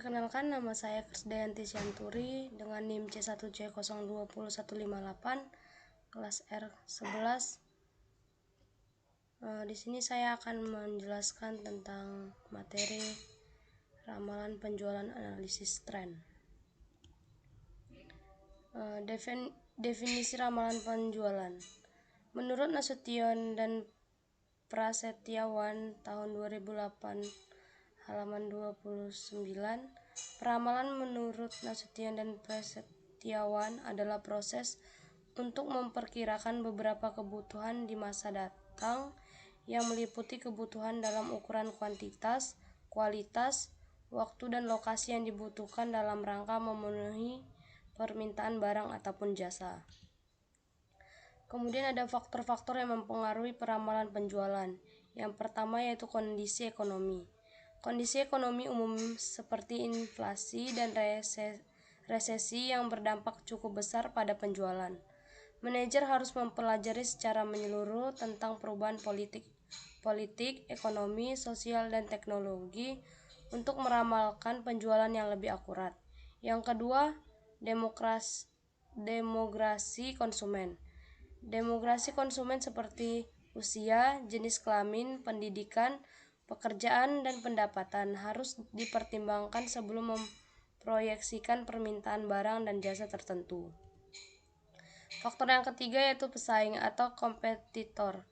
Perkenalkan, nama saya Krisdayanti Syanturi dengan NIM C1C020158 kelas R11. Di sini saya akan menjelaskan tentang materi ramalan penjualan analisis tren. Definisi ramalan penjualan. Menurut Nasution dan Prasetyawan tahun 2008 halaman 29, peramalan menurut Nasution dan Prasetyawan adalah proses untuk memperkirakan beberapa kebutuhan di masa datang yang meliputi kebutuhan dalam ukuran kuantitas, kualitas, waktu, dan lokasi yang dibutuhkan dalam rangka memenuhi permintaan barang ataupun jasa. Kemudian ada faktor-faktor yang mempengaruhi peramalan penjualan. Yang pertama yaitu kondisi ekonomi. Kondisi ekonomi umum seperti inflasi dan resesi yang berdampak cukup besar pada penjualan. Manajer harus mempelajari secara menyeluruh tentang perubahan politik, ekonomi, sosial, dan teknologi untuk meramalkan penjualan yang lebih akurat. Yang kedua, demografi konsumen. Demografi konsumen seperti usia, jenis kelamin, pendidikan, pekerjaan, dan pendapatan harus dipertimbangkan sebelum memproyeksikan permintaan barang dan jasa tertentu. Faktor yang ketiga yaitu pesaing atau kompetitor.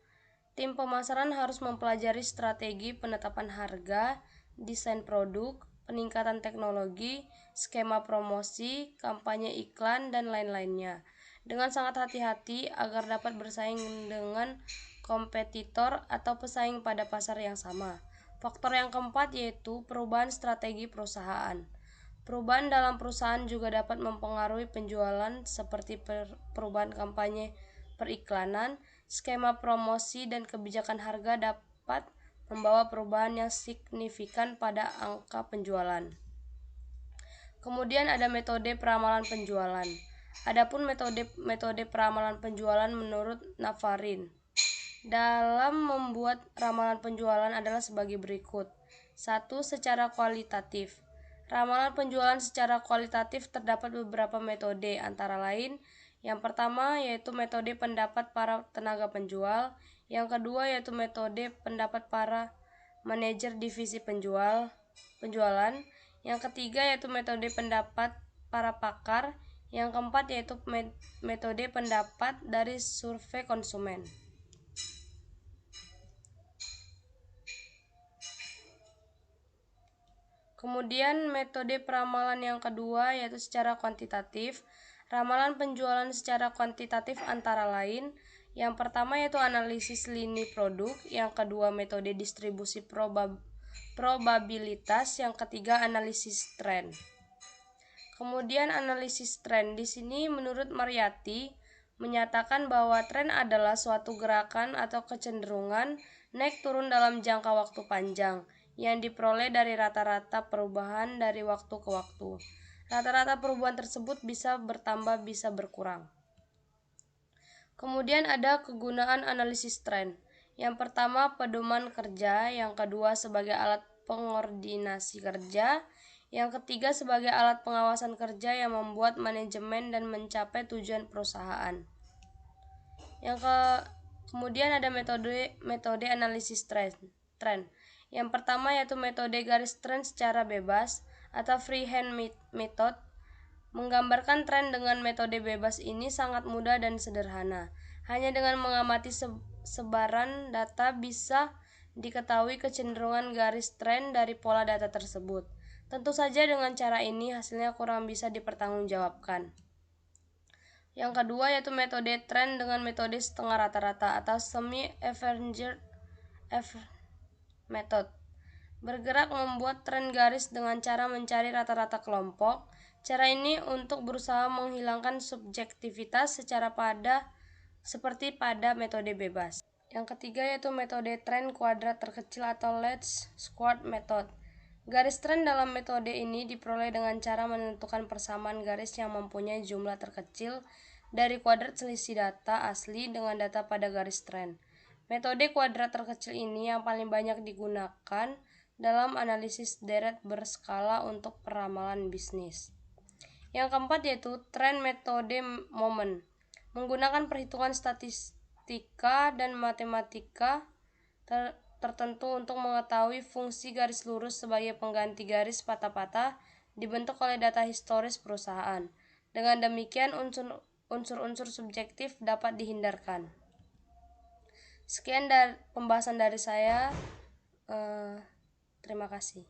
Tim pemasaran harus mempelajari strategi penetapan harga, desain produk, peningkatan teknologi, skema promosi, kampanye iklan, dan lain-lainnya dengan sangat hati-hati agar dapat bersaing dengan kompetitor atau pesaing pada pasar yang sama. Faktor yang keempat yaitu perubahan strategi perusahaan. Perubahan dalam perusahaan juga dapat mempengaruhi penjualan seperti perubahan kampanye periklanan, skema promosi, dan kebijakan harga dapat membawa perubahan yang signifikan pada angka penjualan. Kemudian ada metode peramalan penjualan. Adapun metode peramalan penjualan menurut Navarin dalam membuat ramalan penjualan adalah sebagai berikut. 1. Secara kualitatif. Ramalan penjualan secara kualitatif terdapat beberapa metode, antara lain yang pertama yaitu metode pendapat para tenaga penjual, yang kedua yaitu metode pendapat para manajer divisi penjualan, yang ketiga yaitu metode pendapat para pakar, yang keempat yaitu metode pendapat dari survei konsumen. Kemudian metode peramalan yang kedua yaitu secara kuantitatif. Ramalan penjualan secara kuantitatif antara lain yang pertama yaitu analisis lini produk, yang kedua metode distribusi probabilitas, yang ketiga analisis tren. Kemudian analisis tren di sini menurut Mariyati menyatakan bahwa tren adalah suatu gerakan atau kecenderungan naik turun dalam jangka waktu panjang yang diperoleh dari rata-rata perubahan dari waktu ke waktu. Rata-rata perubahan tersebut bisa bertambah, bisa berkurang. Kemudian ada kegunaan analisis tren. Yang pertama pedoman kerja, yang kedua sebagai alat pengordinasi kerja, yang ketiga sebagai alat pengawasan kerja yang membuat manajemen dan mencapai tujuan perusahaan. Kemudian ada metode analisis tren. Yang pertama yaitu metode garis tren secara bebas atau freehand method. Menggambarkan tren dengan metode bebas ini sangat mudah dan sederhana. Hanya dengan mengamati sebaran data bisa diketahui kecenderungan garis tren dari pola data tersebut. Tentu saja dengan cara ini hasilnya kurang bisa dipertanggungjawabkan. Yang kedua yaitu metode tren dengan metode setengah rata-rata atau semi-averaged method. Bergerak membuat tren garis dengan cara mencari rata-rata kelompok. Cara ini untuk berusaha menghilangkan subjektivitas seperti pada metode bebas. Yang ketiga yaitu metode tren kuadrat terkecil atau least squared method. Garis tren dalam metode ini diperoleh dengan cara menentukan persamaan garis yang mempunyai jumlah terkecil dari kuadrat selisih data asli dengan data pada garis tren. Metode kuadrat terkecil ini yang paling banyak digunakan dalam analisis deret berskala untuk peramalan bisnis. Yang keempat yaitu trend metode momen. Menggunakan perhitungan statistika dan matematika tertentu untuk mengetahui fungsi garis lurus sebagai pengganti garis patah-patah dibentuk oleh data historis perusahaan. Dengan demikian unsur-unsur subjektif dapat dihindarkan. Sekian dari pembahasan dari saya. Terima kasih.